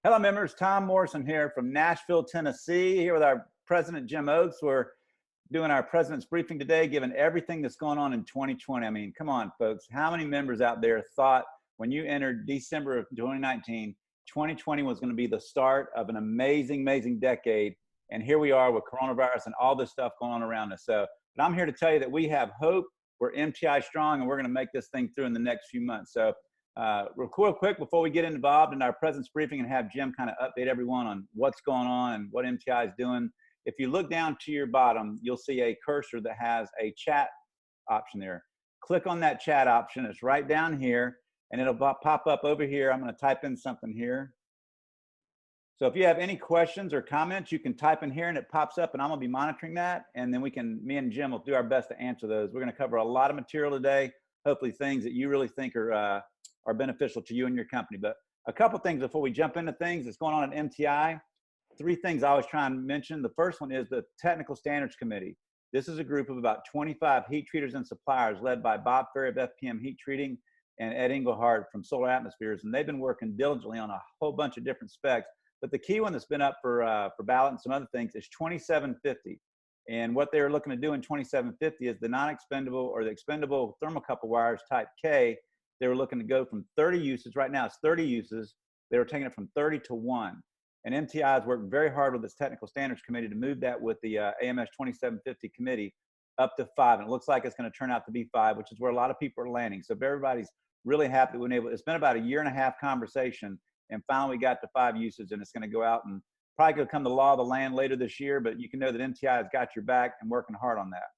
Hello, members. Tom Morrison here from Nashville, Tennessee, here with our president, Jim Oakes. We're doing our president's briefing today, given everything that's going on in 2020. I mean, come on, folks. How many members out there thought when you entered December of 2019, 2020 was going to be the start of an amazing, amazing decade? And here we are with coronavirus and all this stuff going on around us. But I'm here to tell you that we have hope. We're MTI strong, and we're going to make this thing through in the next few months. Real quick before we get involved in our president's briefing and have Jim kind of update everyone on what's going on and what MTI is doing. If you look down to your bottom, you'll see a cursor that has a chat option there. Click on that chat option. It's right down here, and it'll pop up over here. I'm going to type in something here. So if you have any questions or comments, you can type in here and it pops up, and I'm going to be monitoring that. And then me and Jim will do our best to answer those. We're going to cover a lot of material today, hopefully things that you really think are beneficial to you and your company. But a couple things before we jump into things that's going on at MTI. Three things I always try and mention. The first one is the Technical Standards Committee. This is a group of about 25 heat treaters and suppliers led by Bob Ferry of FPM Heat Treating and Ed Engelhardt from Solar Atmospheres. And they've been working diligently on a whole bunch of different specs. But the key one that's been up for ballot and some other things is 2750. And what they're looking to do in 2750 is the non-expendable or the expendable thermocouple wires type K. They were looking to go from 30 uses. Right now it's 30 uses. They were taking it from 30 to 1. And MTI has worked very hard with this Technical Standards Committee to move that with the AMS 2750 committee up to 5. And it looks like it's going to turn out to be 5, which is where a lot of people are landing. So everybody's really happy that we've been able. It's been about a year and a half conversation, and finally we got to 5 uses, and it's going to go out and probably going to come the law of the land later this year. But you can know that MTI has got your back and working hard on that.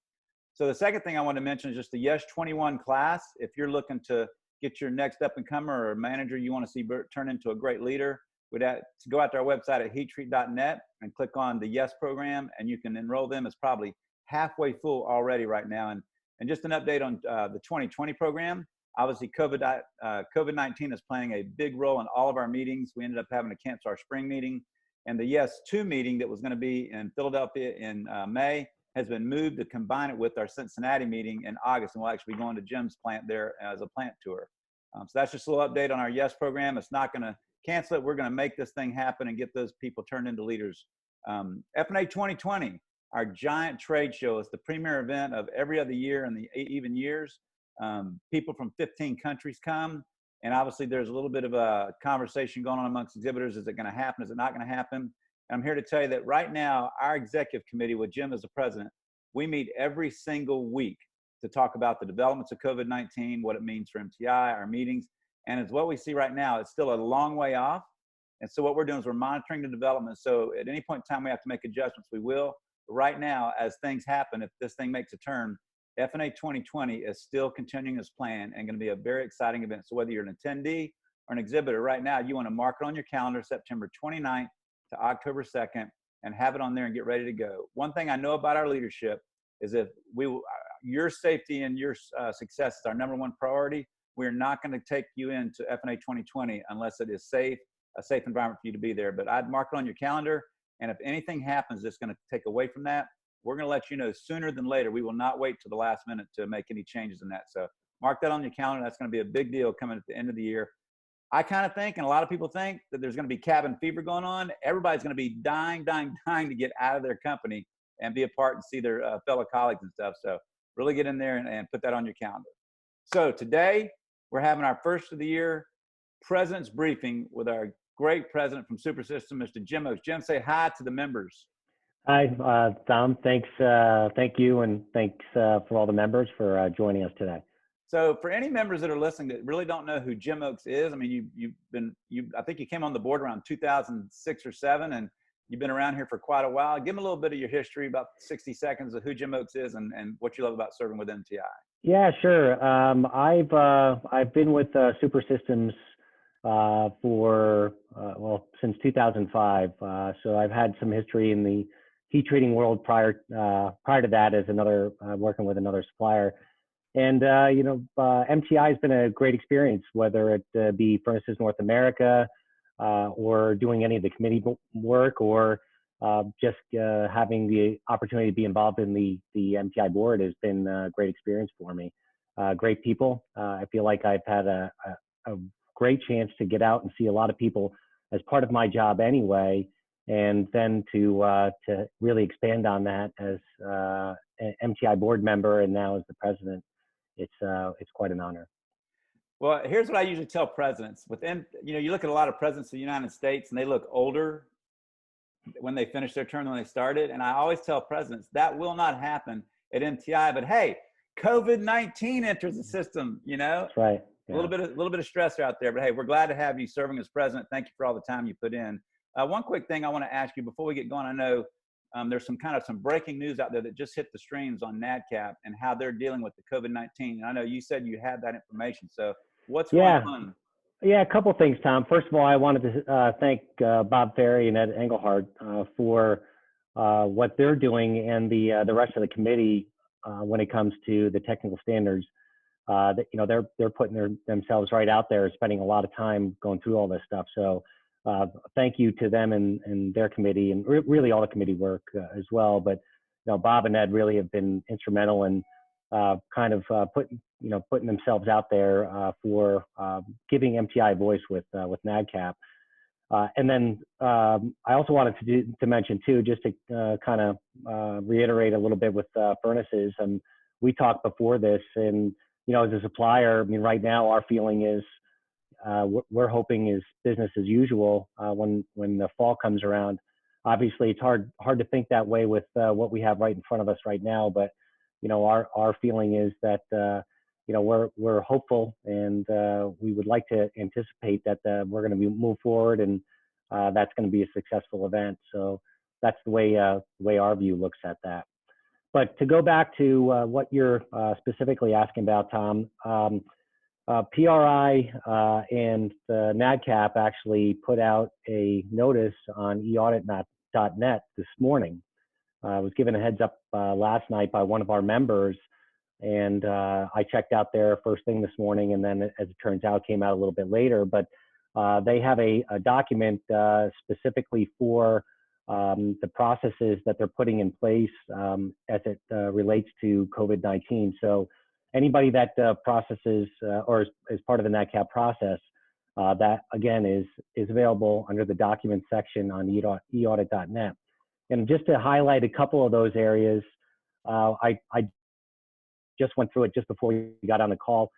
So the second thing I want to mention is just the Yes 21 class. If you're looking to get your next up and comer or manager you want to see turn into a great leader, we'd have to go out to our website at heattreat.net and click on the Yes program, and you can enroll them. It's probably halfway full already right now. And just an update on the 2020 program. Obviously, COVID-19 is playing a big role in all of our meetings. We ended up having to cancel our spring meeting. And the Yes 2 meeting that was going to be in Philadelphia in May has been moved to combine it with our Cincinnati meeting in August. And we'll actually be going to Jim's plant there as a plant tour. So that's just a little update on our Yes program. It's not going to cancel it. We're going to make this thing happen and get those people turned into leaders. F&A 2020, our giant trade show, is the premier event of every other year in the even years. People from 15 countries come, and obviously there's a little bit of a conversation going on amongst exhibitors. Is it going to happen? Is it not going to happen? And I'm here to tell you that right now, our executive committee with Jim as the president, we meet every single week to talk about the developments of COVID-19, what it means for MTI, our meetings. And as what we see right now, it's still a long way off. And so what we're doing is we're monitoring the development. So at any point in time we have to make adjustments, we will. But right now, as things happen, if this thing makes a turn, F&A 2020 is still continuing as planned and going to be a very exciting event. So whether you're an attendee or an exhibitor, right now you want to mark it on your calendar, September 29th to October 2nd, and have it on there and get ready to go. One thing I know about our leadership is if your safety and your success is our #1 priority. We're not going to take you into F&A 2020 unless it is a safe environment for you to be there. But I'd mark it on your calendar, and if anything happens that's going to take away from that, we're going to let you know sooner than later. We will not wait to the last minute to make any changes in that. So mark that on your calendar. That's going to be a big deal coming at the end of the year. I kind of think, and a lot of people think, that there's going to be cabin fever going on. Everybody's going to be dying to get out of their company and be a part and see their fellow colleagues and stuff. So really get in there and put that on your calendar. So today we're having our first of the year president's briefing with our great president from Super System, Mr. Jim Oakes. Jim, say hi to the members. Hi, Tom. Thanks. Thank you, and thanks for all the members for joining us today. So for any members that are listening that really don't know who Jim Oakes is, I mean, I think you came on the board around 2006 or 7, and you've been around here for quite a while. Give them a little bit of your history, about 60 seconds of who Jim Oakes is and what you love about serving with MTI. Yeah, sure. I've been with Super Systems for since 2005. So I've had some history in the heat treating world prior to that as working with another supplier. And MTI has been a great experience, whether it be Furnaces North America or doing any of the committee work, or just having the opportunity to be involved in the MTI board has been a great experience for me. Great people. I feel like I've had a great chance to get out and see a lot of people as part of my job anyway, and then to really expand on that as an MTI board member and now as the president, it's quite an honor. Well, here's what I usually tell presidents. Within, you look at a lot of presidents of the United States, and they look older when they finish their term than when they started. And I always tell presidents that will not happen at MTI. But hey, COVID-19 enters the system. That's right. Yeah. A little bit of stress out there. But hey, we're glad to have you serving as president. Thank you for all the time you put in. One quick thing I want to ask you before we get going. I know there's some breaking news out there that just hit the streams on NADCAP and how they're dealing with the COVID-19. And I know you said you had that information. So what's going on? Yeah, a couple of things, Tom. First of all, I wanted to thank Bob Ferry and Ed Engelhardt for what they're doing, and the rest of the committee when it comes to the technical standards. They're putting themselves right out there, spending a lot of time going through all this stuff. So thank you to them and their committee, and really all the committee work as well. But Bob and Ed really have been instrumental in putting themselves out there for giving MTI a voice with NADCAP. And then I also wanted to mention too, just to reiterate a little bit with furnaces. And we talked before this, and as a supplier, I mean, right now our feeling is we're hoping is business as usual when the fall comes around. Obviously, it's hard to think that way with what we have right in front of us right now, but our feeling is that we're hopeful, and we would like to anticipate that we're going to move forward, and that's going to be a successful event. So that's the way our view looks at that. But to go back to what you're specifically asking about, Tom, PRI and the NADCAP actually put out a notice on eaudit.net this morning. I was given a heads up last night by one of our members, and I checked out there first thing this morning, and then as it turns out, came out a little bit later. But they have a document specifically for the processes that they're putting in place as it relates to COVID-19. So anybody that processes or is part of the NADCAP process, that again is available under the document section on eaudit.net. And just to highlight a couple of those areas, I just went through it just before we got on the call.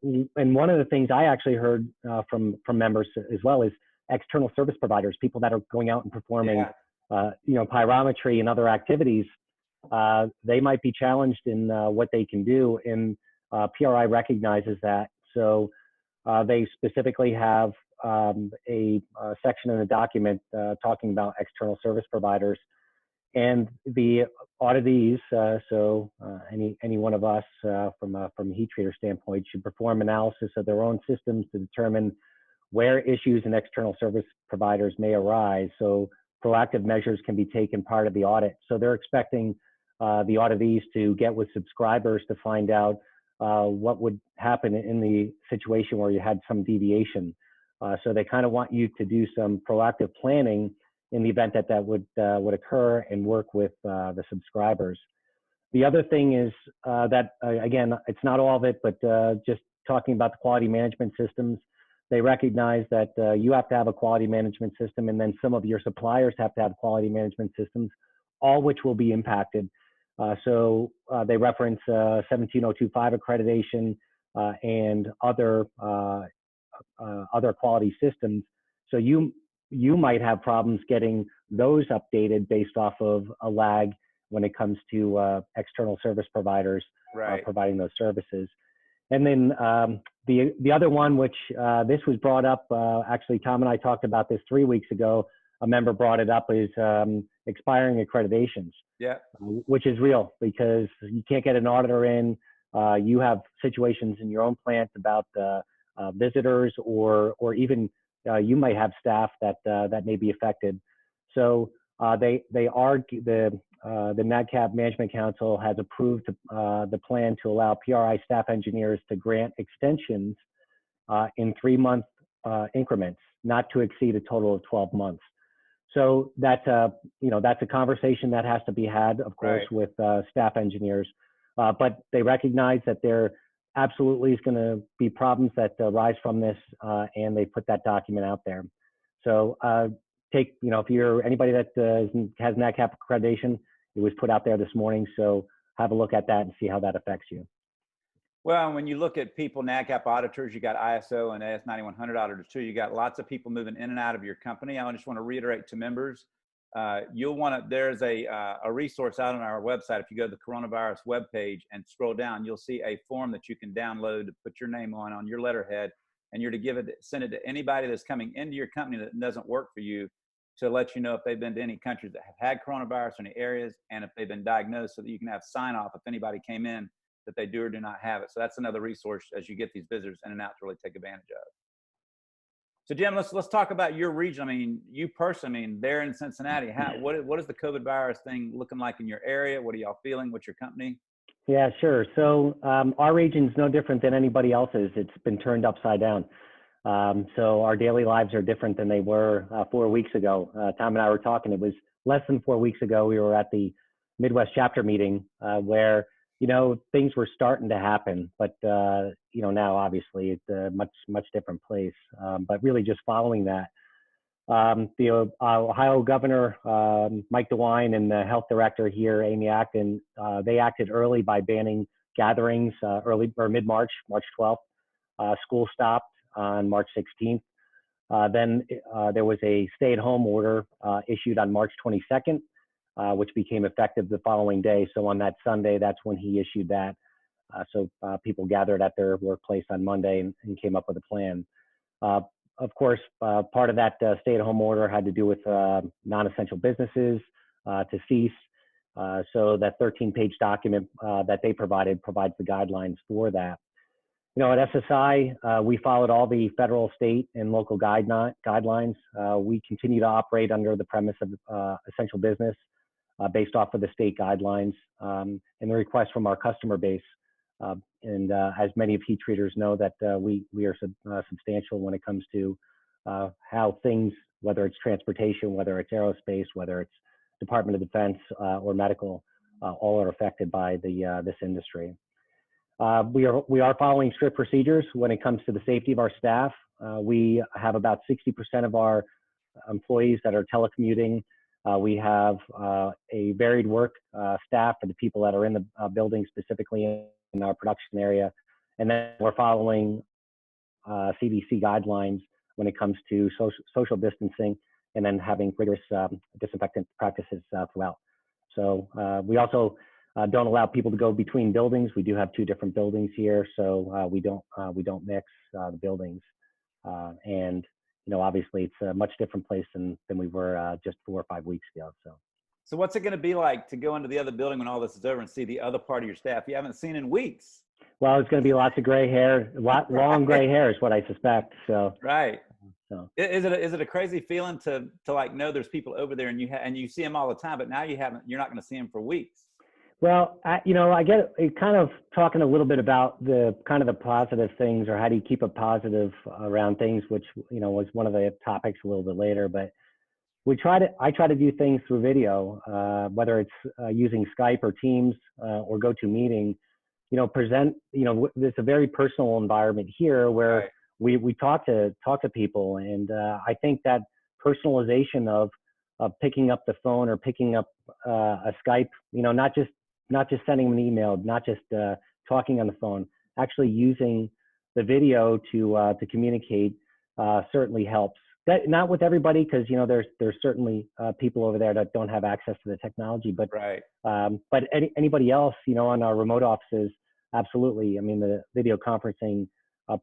And one of the things I actually heard from members as well is external service providers, people that are going out and performing, pyrometry and other activities. They might be challenged in what they can do, and PRI recognizes that. So they specifically have a section in the document talking about external service providers, and the auditees. Any one of us from a heat treater standpoint should perform analysis of their own systems to determine where issues in external service providers may arise, so proactive measures can be taken part of the audit. So they're expecting the auditees to get with subscribers to find out what would happen in the situation where you had some deviation. So they kind of want you to do some proactive planning in the event that would occur, and work with the subscribers. The other thing is that, again, it's not all of it, but just talking about the quality management systems, they recognize that you have to have a quality management system, and then some of your suppliers have to have quality management systems, all which will be impacted. So they reference 17025 accreditation and other quality systems. So you might have problems getting those updated based off of a lag when it comes to external service providers providing those services. And then the other one, which this was brought up, actually Tom and I talked about this 3 weeks ago, a member brought it up, is expiring accreditations. Yeah. Which is real, because you can't get an auditor in. You have situations in your own plant about visitors, or even you might have staff that may be affected. So the NADCAP Management Council has approved the plan to allow PRI staff engineers to grant extensions in 3-month increments, not to exceed a total of 12 months. So that's a conversation that has to be had, of course, with staff engineers. But they recognize that there absolutely is going to be problems that arise from this, and they put that document out there. So take, if you're anybody that has NACAP accreditation, it was put out there this morning. So have a look at that and see how that affects you. Well, when you look at people, NACAP auditors, you got ISO and AS9100 auditors too. You got lots of people moving in and out of your company. I just want to reiterate to members, you'll want to, there's a resource out on our website. If you go to the coronavirus webpage and scroll down, you'll see a form that you can download to put your name on your letterhead, and you're to send it to anybody that's coming into your company that doesn't work for you, to let you know if they've been to any countries that have had coronavirus or any areas, and if they've been diagnosed, so that you can have sign off if anybody came in that they do or do not have it. So that's another resource as you get these visitors in and out to really take advantage of. So Jim, let's talk about your region. I mean, you personally, there in Cincinnati, what is the COVID virus thing looking like in your area? What are y'all feeling? What's your company? Yeah, sure. So our region's no different than anybody else's. It's been turned upside down. So our daily lives are different than they were 4 weeks ago. Tom and I were talking. It was less than 4 weeks ago. We were at the Midwest chapter meeting where things were starting to happen, but now obviously it's a much different place. But really just following that, the Ohio Governor Mike DeWine and the Health Director here, Amy Acton, they acted early by banning gatherings early or mid-March, March 12th. School stopped on March 16th. Then there was a stay-at-home order issued on March 22nd. Which became effective the following day. So on that Sunday, that's when he issued that. So people gathered at their workplace on Monday and came up with a plan. Of course, part of that stay-at-home order had to do with non-essential businesses to cease. So that 13-page document that they provides the guidelines for that. At SSI, we followed all the federal, state, and local guidelines. We continue to operate under the premise of essential business. Based off of the state guidelines and the requests from our customer base. And as many of heat treaters know that we are substantial when it comes to how things, whether it's transportation, whether it's aerospace, whether it's Department of Defense or medical, all are affected by this industry. We are following strict procedures when it comes to the safety of our staff. We have about 60% of our employees that are telecommuting. We have a varied work staff for the people that are in the building, specifically in our production area. And then we're following CDC guidelines when it comes to social distancing, and then having rigorous disinfectant practices throughout. So we also don't allow people to go between buildings. We do have 2 different buildings here, so we don't mix the buildings. And obviously it's a much different place than we were just 4 or 5 weeks ago. So what's it going to be like to go into the other building when all this is over and see the other part of your staff you haven't seen in weeks? Well, it's going to be lots of gray hair, long gray hair is what I suspect. So right. So is it a crazy feeling to like know there's people over there and you see them all the time, but now you're not going to see them for weeks? Well, I get it, kind of talking a little bit about the kind of the positive things, or how do you keep it positive around things, which, was one of the topics a little bit later. But I try to do things through video, whether it's using Skype or Teams or GoToMeeting, present, it's a very personal environment here where right. we talk to people. And I think that personalization of picking up the phone or picking up a Skype, not just sending them an email, not just talking on the phone, actually using the video to communicate certainly helps. That, not with everybody, because there's certainly people over there that don't have access to the technology, but right. But anybody else, on our remote offices, absolutely. I mean, the video conferencing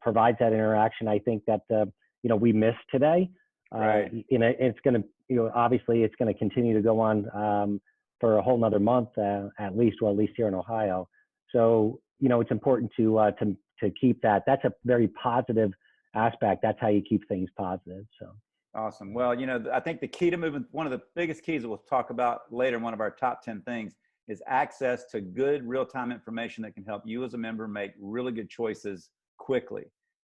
provides that interaction. I think that we missed today. Right. It's going to obviously it's going to continue to go on for a whole nother month at least here in Ohio. So it's important to keep that. That's a very positive aspect. That's how you keep things positive. So awesome. Well, I think the key to moving, one of the biggest keys that we'll talk about later in one of our top 10 things, is access to good real-time information that can help you as a member make really good choices quickly.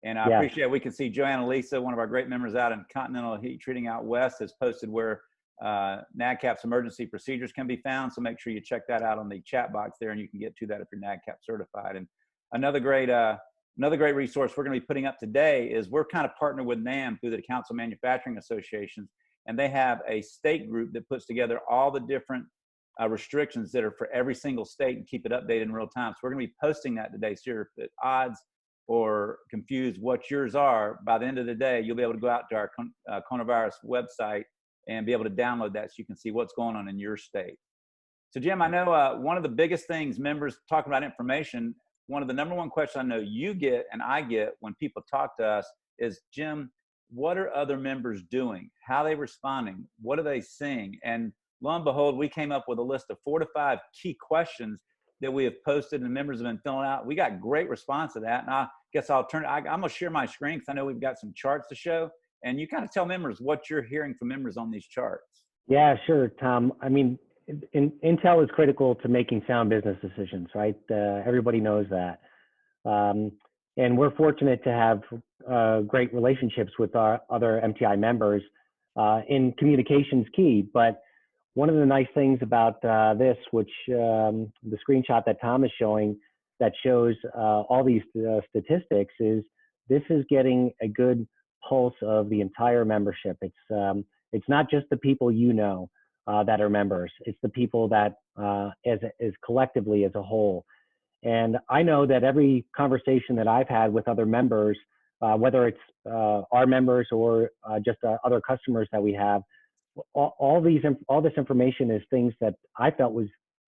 And I appreciate we can see Joanna Lisa, one of our great members out in Continental Heat Treating out west, has posted where NADCAP's emergency procedures can be found. So make sure you check that out on the chat box there, and you can get to that if you're NADCAP certified. And another great Another great resource we're going to be putting up today is we're kind of partnered with NAM through the Council of Manufacturing Associations, and they have a state group that puts together all the different restrictions that are for every single state and keep it updated in real time. So we're going to be posting that today. So you're at odds or confused what yours are, by the end of the day, you'll be able to go out to our coronavirus website and be able to download that so you can see what's going on in your state. So Jim, I know one of the biggest things members talking about information, one of the number one questions I know you get and I get when people talk to us is, Jim, what are other members doing? How are they responding? What are they seeing? And lo and behold, we came up with a list of 4 to 5 key questions that we have posted and members have been filling out. We got great response to that. And I guess I'm going to share my screen because I know we've got some charts to show. And you kind of tell members what you're hearing from members on these charts. Yeah, sure, Tom. I mean, Intel is critical to making sound business decisions, right? Everybody knows that. And we're fortunate to have great relationships with our other MTI members. In communication's key, but one of the nice things about this, which the screenshot that Tom is showing that shows all these statistics, is this is getting a good pulse of the entire membership. It's not just the people you know that are members. It's the people that as collectively as a whole. And I know that every conversation that I've had with other members, whether it's our members or just other customers that we have, all this information is things that I felt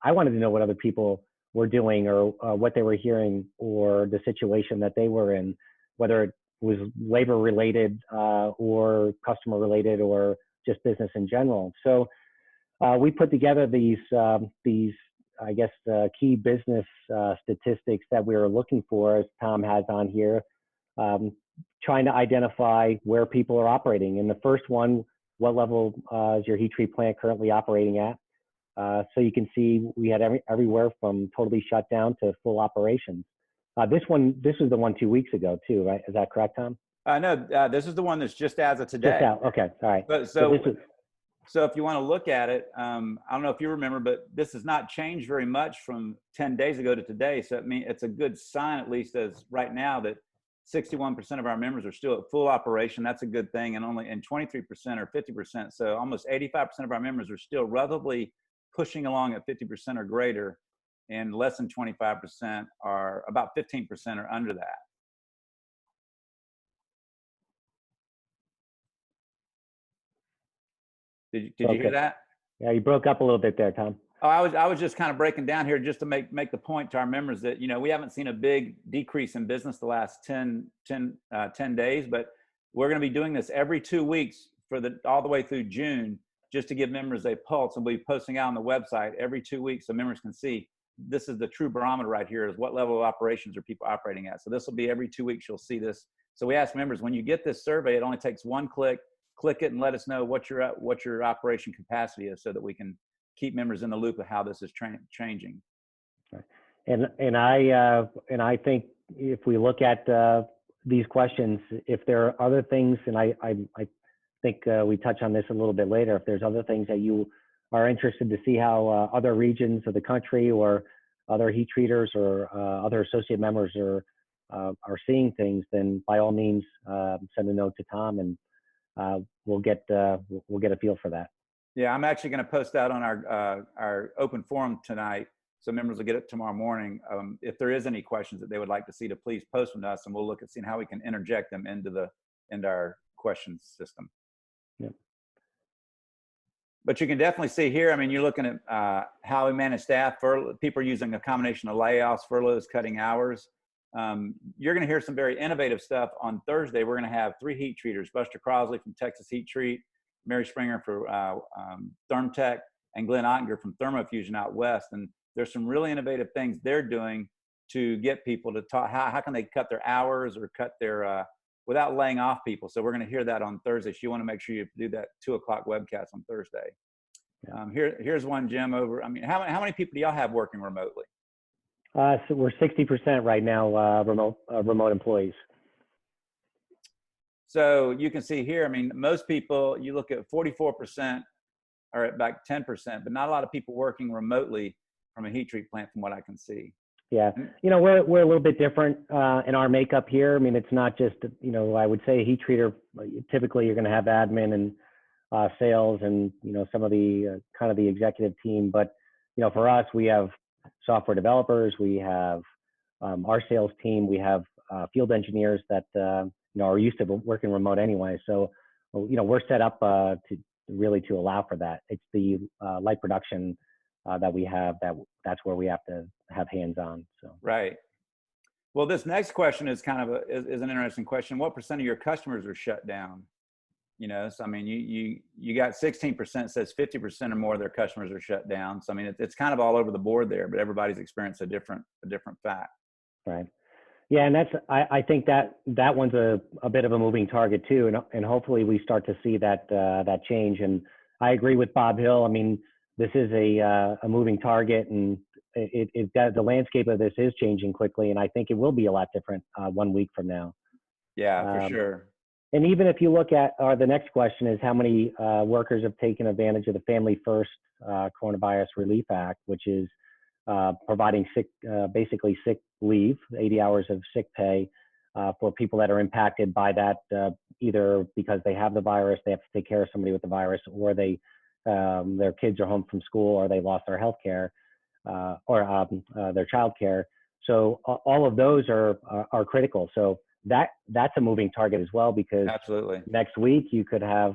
I wanted to know what other people were doing or what they were hearing or the situation that they were in, whether it was labor related or customer related or just business in general. So we put together these I guess key business statistics that we were looking for, as Tom has on here, trying to identify where people are operating. And the first one, what level is your heat treat plant currently operating at? So you can see we had everywhere from totally shut down to full operations. This was the one 2 weeks ago too, right? Is that correct, Tom? No, this is the one that's just as of today. Just out. Okay, all right. But so if you want to look at it, I don't know if you remember, but this has not changed very much from 10 days ago to today. So it's a good sign, at least as right now, that 61% of our members are still at full operation. That's a good thing. And 23% or 50%. So almost 85% of our members are still relatively pushing along at 50% or greater. And less than 25% are, about 15% are under that. Did you hear that? Yeah, you broke up a little bit there, Tom. Oh, I was just kind of breaking down here just to make the point to our members that, we haven't seen a big decrease in business the last 10 days, but we're going to be doing this every 2 weeks all the way through June, just to give members a pulse. And we'll be posting out on the website every 2 weeks so members can see this is the true barometer right here, is what level of operations are people operating at. So this will be every 2 weeks, you'll see this. So we ask members, when you get this survey, it only takes one click it and let us know what your operation capacity is so that we can keep members in the loop of how this is changing. And I think if we look at these questions, if there are other things, and I think we touch on this a little bit later, if there's other things that you are interested to see how other regions of the country or other heat treaters or other associate members are seeing things, then by all means send a note to Tom, and we'll get a feel for that. Yeah, I'm actually going to post that on our open forum tonight, so members will get it tomorrow morning. If there is any questions that they would like to see, to please post them to us, and we'll look at seeing how we can interject them into our questions system. Yeah. But you can definitely see here, you're looking at how we manage staff. People are using a combination of layoffs, furloughs, cutting hours. You're going to hear some very innovative stuff on Thursday. We're going to have 3 heat treaters: Buster Crosley from Texas Heat Treat, Mary Springer for ThermTech, and Glenn Ottinger from Thermofusion out west. And there's some really innovative things they're doing to get people to talk. How can they cut their hours or cut their without laying off people? So we're going to hear that on Thursday. So you want to make sure you do that 2 o'clock webcast on Thursday. Yeah. Here's one, Jim. How many people do y'all have working remotely? So we're 60% right now, remote employees. So you can see here, most people, you look at 44% are at about 10%, but not a lot of people working remotely from a heat treat plant from what I can see. Yeah. Mm. We're a little bit different in our makeup here. I mean, it's not just, I would say a heat treater, typically you're going to have admin and sales and, some of the kind of the executive team. But, for us, we have software developers, we have our sales team, we have field engineers that, are used to working remote anyway. So, we're set up to allow for that. It's the light production that we have that's where we have to have hands on. So Right. Well, this next question is kind of is an interesting question. What percent of your customers are shut down? So I mean, you got 16% says 50% or more of their customers are shut down. So I mean, it's kind of all over the board there, but everybody's experienced a different fact. right. Yeah, and I think that one's a bit of a moving target too, and hopefully we start to see that change. And I agree with Bob Hill. I mean, this is a moving target, and the landscape of this is changing quickly, and I think it will be a lot different 1 week from now. Yeah, for sure. And even if you look at the next question is how many workers have taken advantage of the Family First Coronavirus Relief Act, which is providing basically sick leave, 80 hours of sick pay for people that are impacted by that, either because they have the virus, they have to take care of somebody with the virus, or their kids are home from school, or they lost their health care or their child care. So all of those are critical. So that's a moving target as well, because Absolutely. Next week you could have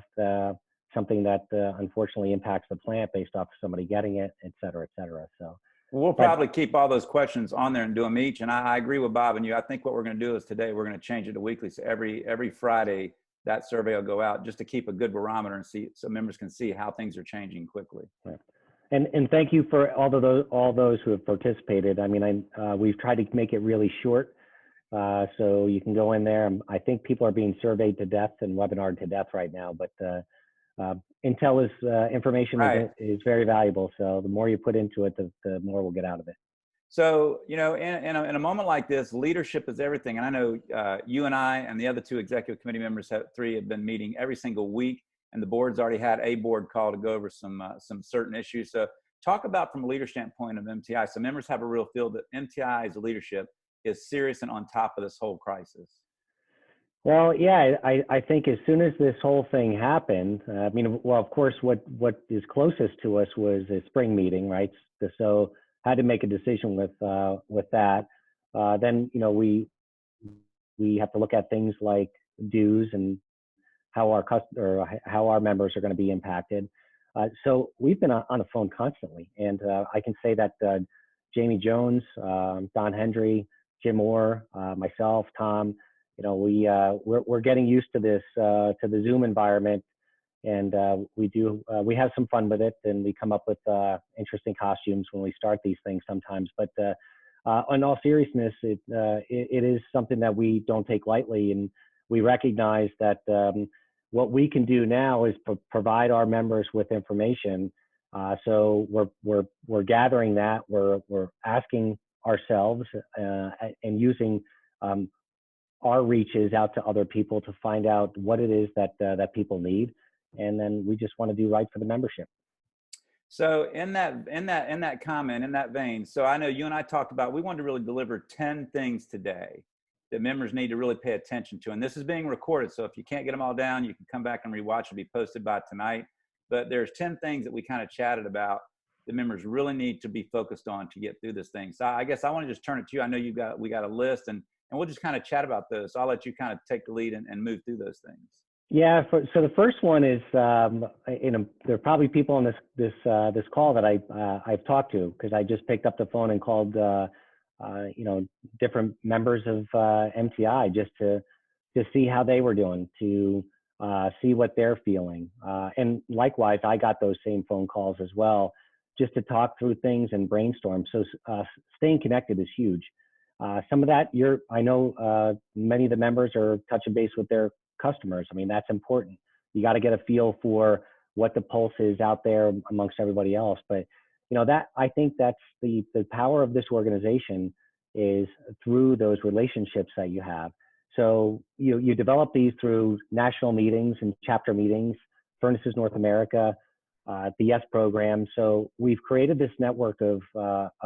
something that unfortunately impacts the plant based off somebody getting it, et cetera, et cetera. So we'll probably keep all those questions on there and do them each. And I agree with Bob and you. I think what we're going to do is today we're going to change it to weekly. So every Friday that survey will go out just to keep a good barometer and see so members can see how things are changing quickly. Right. And thank you for all those who have participated. I mean, we've tried to make it really short, so you can go in there. I think people are being surveyed to death and webinared to death right now, but intel information is very valuable. So the more you put into it, the more we'll get out of it. So, in a moment like this, leadership is everything. And I know you and I and the other two executive committee members, three, have been meeting every single week, and the board's already had a board call to go over some certain issues. So talk about from a leader standpoint of MTI. So members have a real feel that MTI's leadership is serious and on top of this whole crisis. Well, yeah, I think as soon as this whole thing happened, of course, what is closest to us was a spring meeting, right? So had to make a decision with that. Then, we have to look at things like dues and how our members are going to be impacted. So we've been on the phone constantly, and I can say that Jamie Jones, Don Hendry, Jim Orr, myself, Tom, we're getting used to this, to the Zoom environment, and we have some fun with it, and we come up with interesting costumes when we start these things sometimes. But in all seriousness, it is something that we don't take lightly, and we recognize that what we can do now is provide our members with information. So we're gathering that, we're asking ourselves and using our reaches out to other people to find out what it is that people need, and then we just want to do right for the membership. So in that comment, in that vein, so I know you and I talked about, we wanted to really deliver 10 things today that members need to really pay attention to. And this is being recorded, so if you can't get them all down, you can come back and rewatch. It'll be posted by tonight. But there's 10 things that we kind of chatted about that members really need to be focused on to get through this thing. So I guess I want to just turn it to you. I know we got a list, and we'll just kind of chat about those. So I'll let you kind of take the lead and move through those things. Yeah. So the first one is, there are probably people on this call that I've talked to, because I just picked up the phone and called, different members of MTI just to see how they were doing, to see what they're feeling. And likewise, I got those same phone calls as well, just to talk through things and brainstorm. So staying connected is huge. Some of that, I know many of the members are touching base with their customers. I mean, that's important. You got to get a feel for what the pulse is out there amongst everybody else. But I think that's the power of this organization, is through those relationships that you have. So you develop these through national meetings and chapter meetings, Furnaces North America, the YES program. So we've created this network of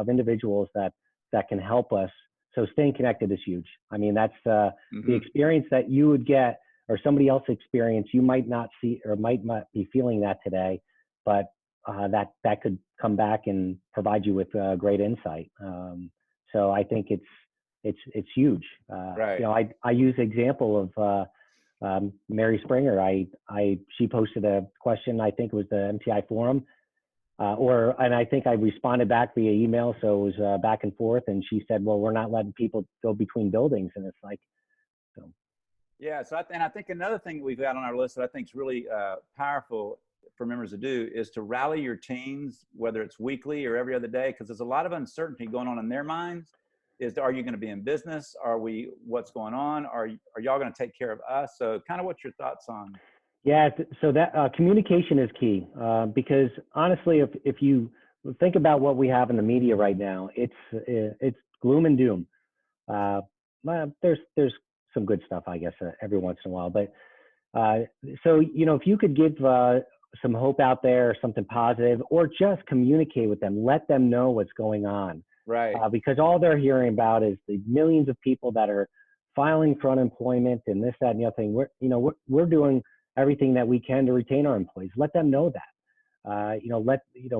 individuals that that can help us. So staying connected is huge. I mean, that's the experience that you would get or somebody else experience. You might not see or might not be feeling that today, but that could come back and provide you with great insight. So I think it's huge. Right. You know, I use the example of Mary Springer. She posted a question. I think it was the MTI forum, and I think I responded back via email. So it was back and forth. And she said, "Well, we're not letting people go between buildings." And it's like, so. Yeah. So I think another thing that we've got on our list that I think is really powerful for members to do is to rally your teams, whether it's weekly or every other day, because there's a lot of uncertainty going on in their minds. Are you going to be in business? What's going on? Are y'all going to take care of us? So kind of what's your thoughts on? Yeah, so that communication is key because honestly, if you think about what we have in the media right now, it's gloom and doom. Well, there's some good stuff, I guess, every once in a while. But so you know, if you could give some hope out there, something positive, or just communicate with them, let them know what's going on. Right. Because all they're hearing about is the millions of people that are filing for unemployment and this, that, and the other thing. We're doing everything that we can to retain our employees. Let them know that.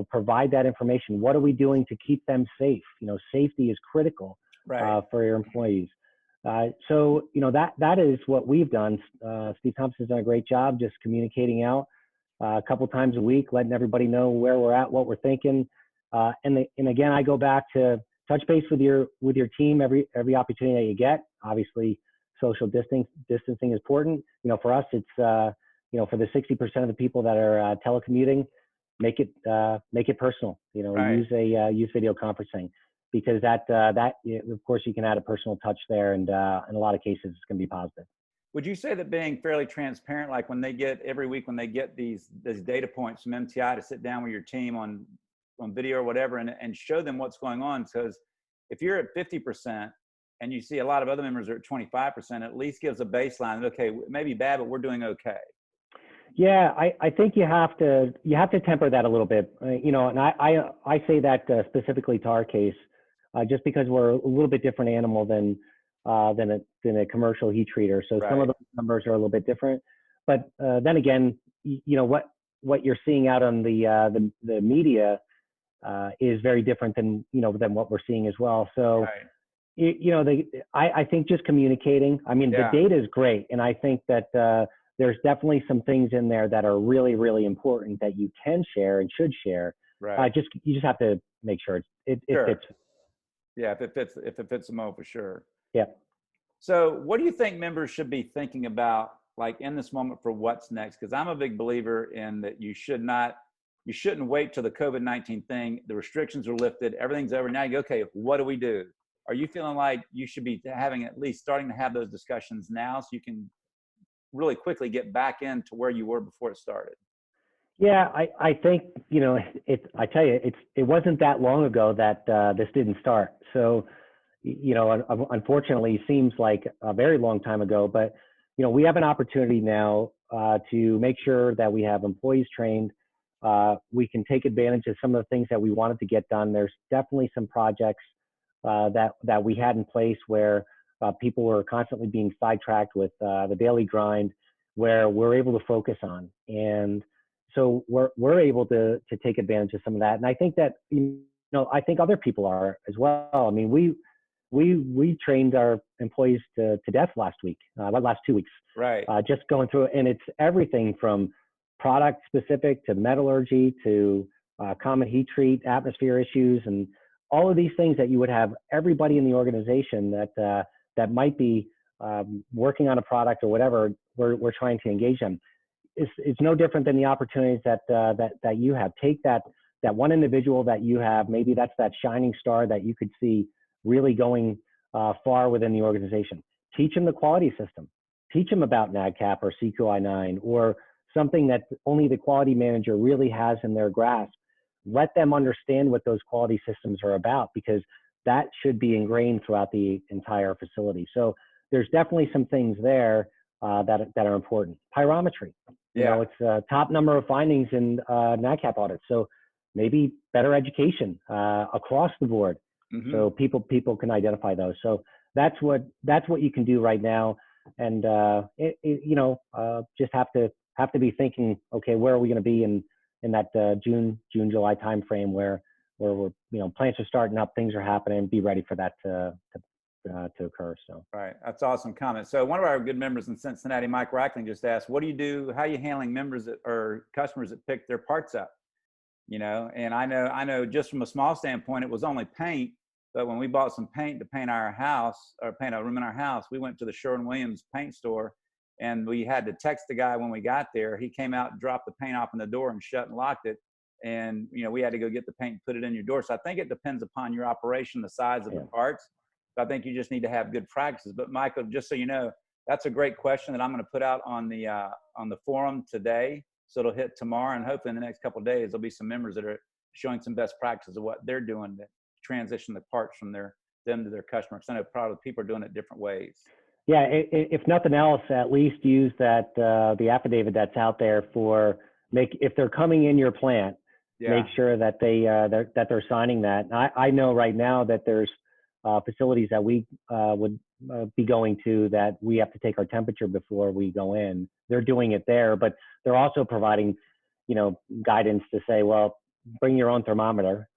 Provide that information. What are we doing to keep them safe? Safety is critical for your employees. So that is what we've done. Steve Thompson's done a great job just communicating out a couple times a week, letting everybody know where we're at, what we're thinking. And again, I go back to touch base with your team every opportunity that you get. Obviously, social distancing is important. For us, it's for the 60% of the people that are telecommuting, make it personal. Use video conferencing because that of course you can add a personal touch there, and in a lot of cases it's going to be positive. Would you say that being fairly transparent, like every week when they get these data points from MTI to sit down with your team on video or whatever and show them what's going on? Because if you're at 50% and you see a lot of other members are at 25%, at least gives a baseline. Okay, maybe bad, but we're doing okay. Yeah, I think you have to temper that a little bit, and I say that specifically to our case, just because we're a little bit different animal than a commercial heat treater. So some of those numbers are a little bit different, but then again, what you're seeing out on the media is very different than what we're seeing as well. So I think just communicating. I mean, the data is great, and I think that there's definitely some things in there that are really, really important that you can share and should share. Right. You just have to make sure it fits. Yeah, if it fits them all, for sure. Yeah. So what do you think members should be thinking about, like in this moment, for what's next? Because I'm a big believer in that you shouldn't wait till the COVID-19 thing, the restrictions are lifted, everything's over. Now you go, okay, what do we do? Are you feeling like you should be starting to have those discussions now so you can really quickly get back into where you were before it started? Yeah, I think, I tell you, it wasn't that long ago that this didn't start. So, unfortunately, it seems like a very long time ago, but, we have an opportunity now to make sure that we have employees trained. We can take advantage of some of the things that we wanted to get done. There's definitely some projects that we had in place where people were constantly being sidetracked with the daily grind, where we're able to focus on. And so we're able to take advantage of some of that. And I think that, I think other people are as well. I mean, we trained our employees to death last 2 weeks. Right. Just going through it. And it's everything from product specific to metallurgy to common heat treat, atmosphere issues, and all of these things that you would have everybody in the organization that might be working on a product or whatever we're trying to engage them. It's no different than the opportunities that you have. Take that one individual that you have, maybe that's that shining star that you could see really going far within the organization. Teach them the quality system. Teach them about NADCAP or CQI-9 or something that only the quality manager really has in their grasp. Let them understand what those quality systems are about, because that should be ingrained throughout the entire facility. So there's definitely some things there that are important. Pyrometry, it's a top number of findings in NADCAP audits. So maybe better education across the board Mm-hmm. So people can identify those. So that's what you can do right now. And just have to be thinking, okay, where are we going to be in that June, July timeframe where we're, plants are starting up, things are happening, be ready for that to occur. So. Right. That's awesome comment. So one of our good members in Cincinnati, Mike Rackling, just asked, what do you do? How are you handling members or customers that pick their parts up? And I know just from a small standpoint, it was only paint, but when we bought some paint to paint our house or paint a room in our house, we went to the Sherwin-Williams paint store and we had to text the guy when we got there. He came out, dropped the paint off in the door and shut and locked it. And, we had to go get the paint and put it in your door. So I think it depends upon your operation, the size of the parts. So I think you just need to have good practices. But Michael, just so you know, that's a great question that I'm going to put out on the forum today. So it'll hit tomorrow, and hopefully in the next couple of days, there'll be some members that are showing some best practices of what they're doing to transition the parts from them to their customers. I know probably people are doing it different ways. Yeah, if nothing else, at least use the affidavit that's out there if they're coming in your plant, make sure that they're signing that. I know right now that there's facilities that we would be going to that we have to take our temperature before we go in. They're doing it there, but they're also providing, guidance to say, well, bring your own thermometer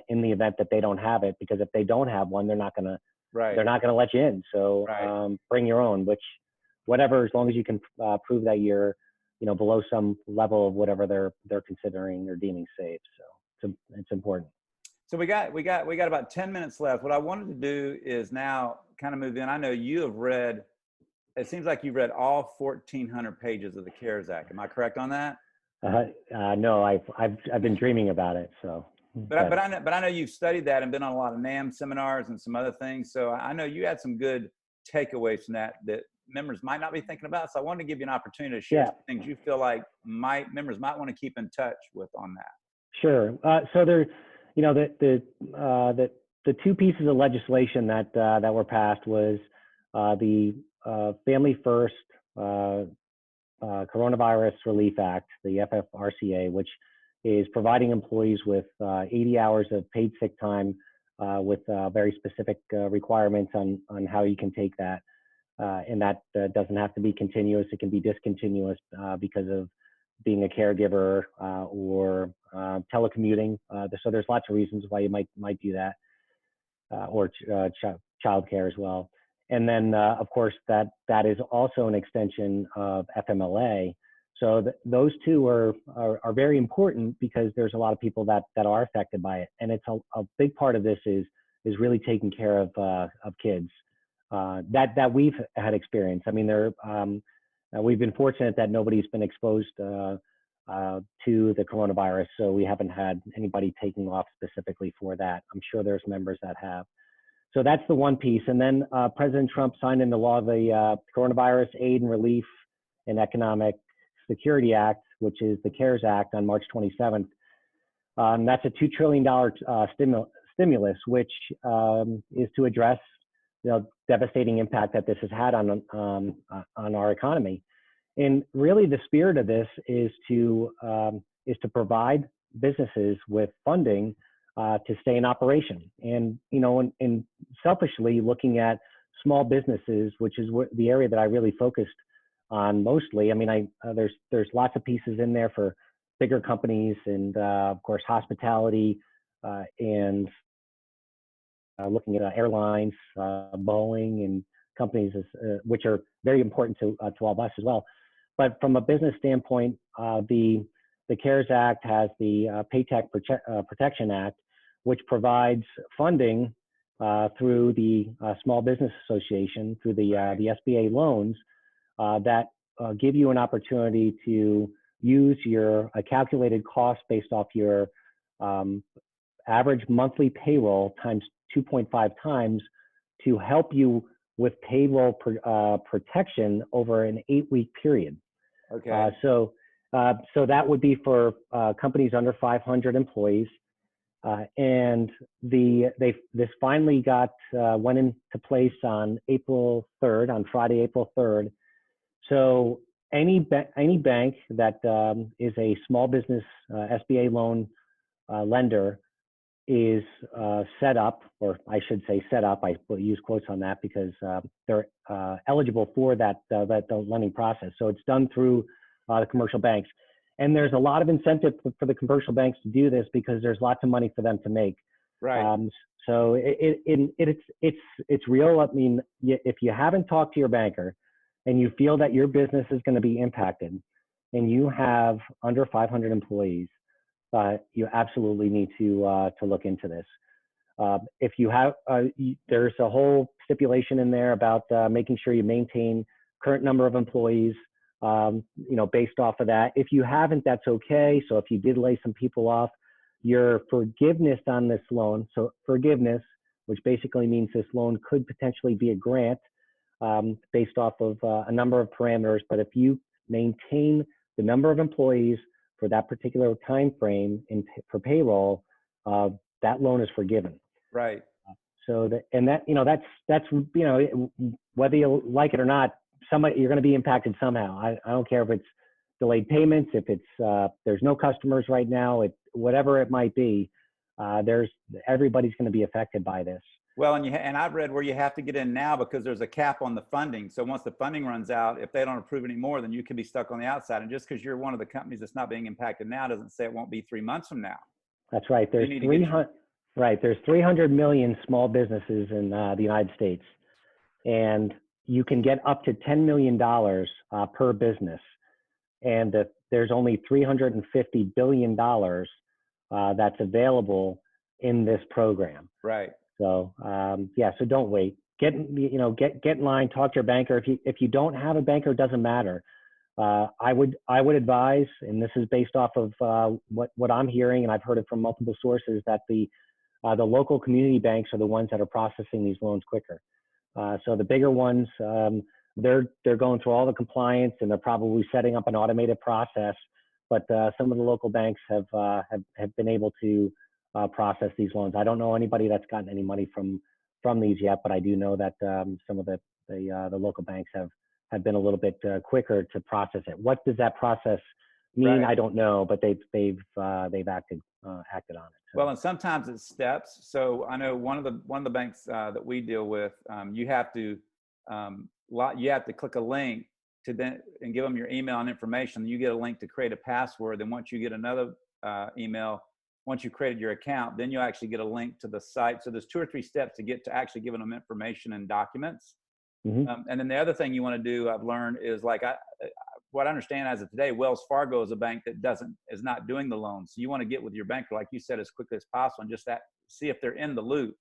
in the event that they don't have it, because if they don't have one, they're not gonna let you in. So bring your own, whatever, as long as you can prove that you're, below some level of whatever they're considering or deeming safe. So it's important. So we got about 10 minutes left. What I wanted to do is now kind of move in. I know you have read, it seems like you've read all 1,400 pages of the CARES Act. Am I correct on that? No, I've been dreaming about it. So, but I know you've studied that and been on a lot of NAM seminars and some other things. So I know you had some good takeaways from that members might not be thinking about. So I wanted to give you an opportunity to share some things you feel like members might want to keep in touch with on that. Sure. So there, the two pieces of legislation that were passed was the Family First Coronavirus Relief Act, the FFRCA, which is providing employees with 80 hours of paid sick time with very specific requirements on how you can take that. And that doesn't have to be continuous. It can be discontinuous because of being a caregiver or telecommuting. So there's lots of reasons why you might do that, or childcare as well. And then, of course, that is also an extension of FMLA. So those two are very important because there's a lot of people that are affected by it. And it's a big part of this is really taking care of kids that we've had experience. I mean, we've been fortunate that nobody's been exposed to the coronavirus, so we haven't had anybody taking off specifically for that. I'm sure there's members that have. So that's the one piece. And then President Trump signed into law the Coronavirus Aid and Relief and Economic Security Act, which is the CARES Act, on March 27th. That's a $2 trillion stimulus, which is to address devastating impact that this has had on our economy. And really, the spirit of this is to provide businesses with funding to stay in operation. And and selfishly looking at small businesses, which is the area that I really focused on mostly. I mean, there's lots of pieces in there for bigger companies and of course hospitality and looking at airlines, Boeing, and companies which are very important to all of us as well. But from a business standpoint, the CARES Act has the Paycheck Protection Act, which provides funding through the Small Business Association, through the SBA loans that give you an opportunity to use your calculated cost based off your average monthly payroll times 2.5 times to help you with payroll protection over an 8-week period. Okay. So that would be for companies under 500 employees. And this finally went into place on April 3rd, on Friday, April 3rd. So any bank that is a small business SBA loan lender is set up, or I should say set up. I will use quotes on that because they're eligible for that the lending process. So it's done through the commercial banks, and there's a lot of incentive for the commercial banks to do this because there's lots of money for them to make. Right. So it's real. I mean, if you haven't talked to your banker, and you feel that your business is going to be impacted, and you have under 500 employees, you absolutely need to look into this. If you have, there's a whole stipulation in there about making sure you maintain current number of employees, based off of that. If you haven't, that's okay. So if you did lay some people off, your forgiveness on this loan, so forgiveness, which basically means this loan could potentially be a grant based off of a number of parameters. But if you maintain the number of employees for that particular time frame for payroll, that loan is forgiven. Right. So that's whether you like it or not, you're going to be impacted somehow. I don't care if it's delayed payments, if it's there's no customers right now, whatever it might be. Everybody's going to be affected by this. Well, and I've read where you have to get in now because there's a cap on the funding. So once the funding runs out, if they don't approve anymore, then you can be stuck on the outside. And just because you're one of the companies that's not being impacted now doesn't say it won't be 3 months from now. That's right. There's 300 million small businesses in the United States, and you can get up to $10 million per business. And there's only $350 billion that's available in this program. Right. So so don't wait. Get in line. Talk to your banker. If you don't have a banker, it doesn't matter. I would advise, and this is based off of what I'm hearing, and I've heard it from multiple sources, that the local community banks are the ones that are processing these loans quicker. So the bigger ones, they're going through all the compliance, and they're probably setting up an automated process. But some of the local banks have been able to process these loans. I don't know anybody that's gotten any money from these yet, but I do know that some of the local banks have been a little bit quicker to process it. What does that process mean? Right. I don't know, but they've acted on it. So. Well, and sometimes it's steps. So I know one of the banks that we deal with, you have to click a link and give them your email and information. You get a link to create a password. Then once you get another email, once you've created your account, then you'll actually get a link to the site. So there's 2 or 3 steps to get to actually giving them information and documents. Mm-hmm. And then the other thing you want to do, I've learned, is what I understand as of today, Wells Fargo is a bank that is not doing the loans. So you want to get with your banker, like you said, as quickly as possible, and just see if they're in the loop.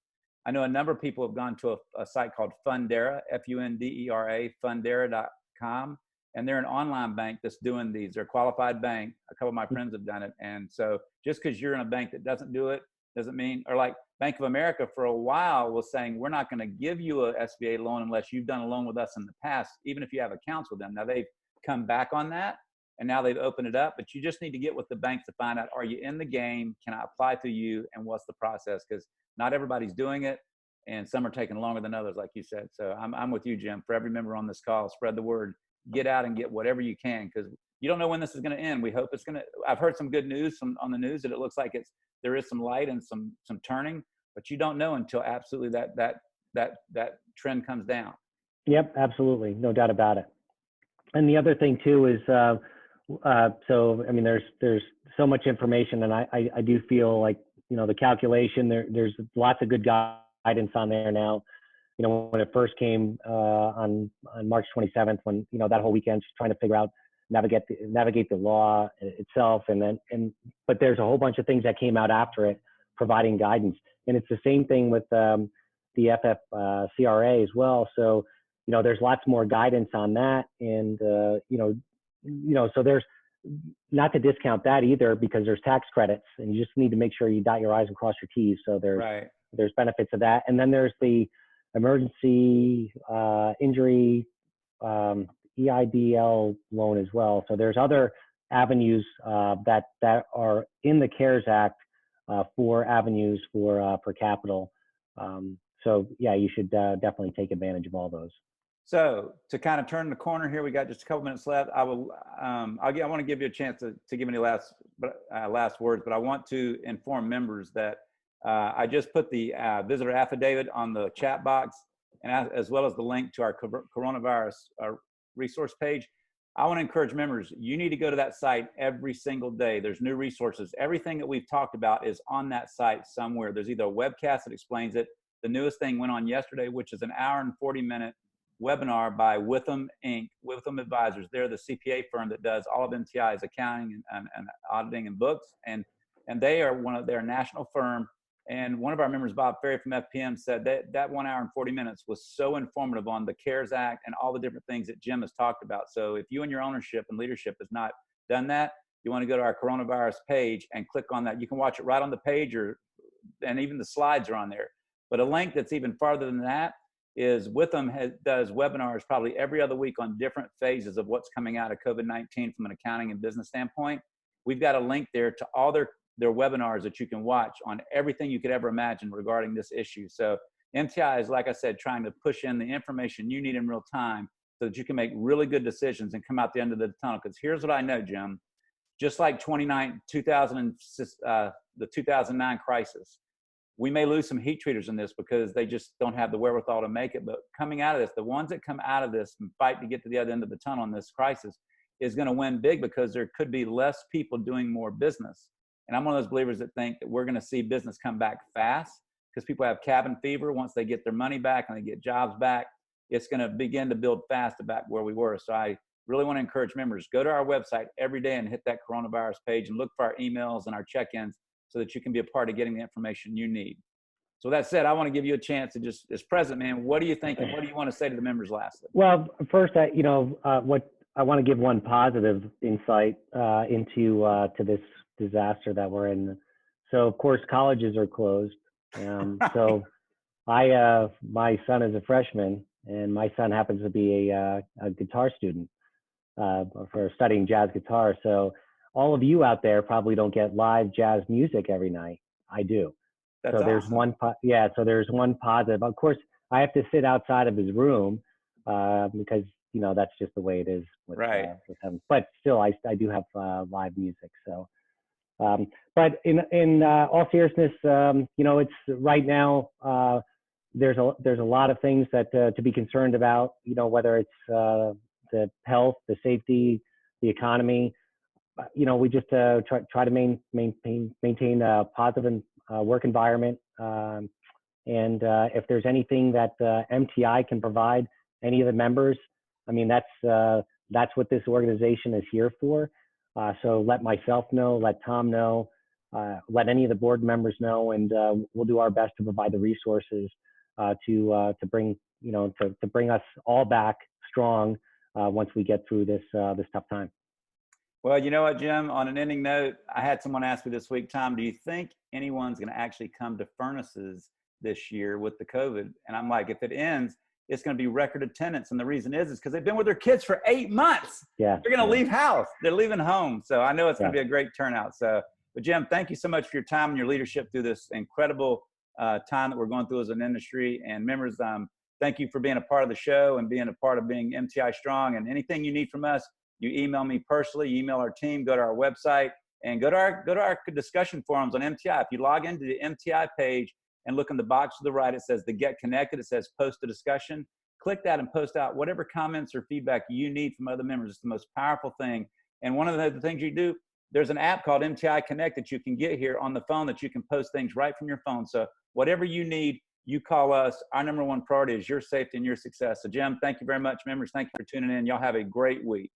I know a number of people have gone to a site called Fundera, Fundera, Fundera.com. And they're an online bank that's doing these. They're a qualified bank. A couple of my friends have done it. And so just because you're in a bank that doesn't do it doesn't mean, or like Bank of America for a while was saying, we're not going to give you a SBA loan unless you've done a loan with us in the past, even if you have accounts with them. Now they've come back on that, and now they've opened it up, but you just need to get with the banks to find out, are you in the game? Can I apply through you? And what's the process? Because not everybody's doing it, and some are taking longer than others, like you said. So I'm with you, Jim. For every member on this call, spread the word. Get out and get whatever you can, because you don't know when this is going to end. We hope it's going to. I've heard some good news on the news that it looks like there is some light and some turning, but you don't know until absolutely that trend comes down. Yep, absolutely, no doubt about it. And the other thing too is, so I mean, there's so much information, and I do feel like the calculation there's lots of good guidance on there now. When it first came on March 27th, when that whole weekend, just trying to figure out navigate the law itself, but there's a whole bunch of things that came out after it, providing guidance, and it's the same thing with the FFCRA as well. So there's lots more guidance on that, and so there's not to discount that either, because there's tax credits, and you just need to make sure you dot your I's and cross your T's. So there's benefits of that, and then there's the emergency injury EIDL loan as well. So there's other avenues that are in the CARES Act for avenues for capital. So yeah, you should definitely take advantage of all those. So to kind of turn the corner here, we got just a couple minutes left. I want to give you a chance to give any last words, but I want to inform members that I just put the visitor affidavit on the chat box, and as well as the link to our coronavirus resource page. I want to encourage members, you need to go to that site every single day. There's new resources. Everything that we've talked about is on that site somewhere. There's either a webcast that explains it. The newest thing went on yesterday, which is an hour and 40-minute webinar by Witham Inc., Witham Advisors. They're the CPA firm that does all of MTI's accounting and auditing and books. And they are they're a national firm. And one of our members, Bob Ferry from FPM, said that 1 hour and 40 minutes was so informative on the CARES Act and all the different things that Jim has talked about. So if you and your ownership and leadership has not done that, you want to go to our coronavirus page and click on that. You can watch it right on the page, and even the slides are on there. But a link that's even farther than that is Witham does webinars probably every other week on different phases of what's coming out of COVID-19 from an accounting and business standpoint. We've got a link there to all their webinars that you can watch on everything you could ever imagine regarding this issue. So MTI is, like I said, trying to push in the information you need in real time so that you can make really good decisions and come out the end of the tunnel. Because here's what I know, Jim, just like the 2009 crisis, we may lose some heat treaters in this because they just don't have the wherewithal to make it. But coming out of this, the ones that come out of this and fight to get to the other end of the tunnel in this crisis is going to win big, because there could be less people doing more business. And I'm one of those believers that think that we're going to see business come back fast, because people have cabin fever. Once they get their money back and they get jobs back, it's going to begin to build fast to back where we were. So I really want to encourage members, go to our website every day and hit that coronavirus page and look for our emails and our check-ins so that you can be a part of getting the information you need. So that said, I want to give you a chance to just, as president, man, what do you think and what do you want to say to the members lastly? Well, first, what I want to give one positive insight into this disaster that we're in. So of course colleges are closed. So my son is a freshman, and my son happens to be a guitar student for studying jazz guitar. So all of you out there probably don't get live jazz music every night. I do. That's so there's awesome. so there's one positive. Of course, I have to sit outside of his room because that's just the way it is with him. But still, I do have live music. So, but in all seriousness, it's right now. There's a lot of things that to be concerned about. Whether it's the health, the safety, the economy. We just try to maintain a positive work environment. And if there's anything that MTI can provide any of the members, I mean, that's what this organization is here for. So let myself know, let Tom know, let any of the board members know, and we'll do our best to provide the resources to bring to bring us all back strong once we get through this tough time. Well, you know what, Jim, on an ending note, I had someone ask me this week, Tom, do you think anyone's going to actually come to furnaces this year with the COVID? And I'm like, if it ends, it's going to be record attendance. And the reason is because they've been with their kids for 8 months. Yeah. They're going to leave house. They're leaving home. So I know it's going to be a great turnout. So, but Jim, thank you so much for your time and your leadership through this incredible time that we're going through as an industry. And members, thank you for being a part of the show and being a part of being MTI Strong. And anything you need from us, you email me personally, you email our team, go to our website, and go to our discussion forums on MTI. If you log into the MTI page and look in the box to the right, it says the Get Connected. It says Post a Discussion. Click that and post out whatever comments or feedback you need from other members. It's the most powerful thing. And one of the things you do, there's an app called MTI Connect that you can get here on the phone that you can post things right from your phone. So whatever you need, you call us. Our #1 priority is your safety and your success. So Jim, thank you very much. Members, thank you for tuning in. Y'all have a great week.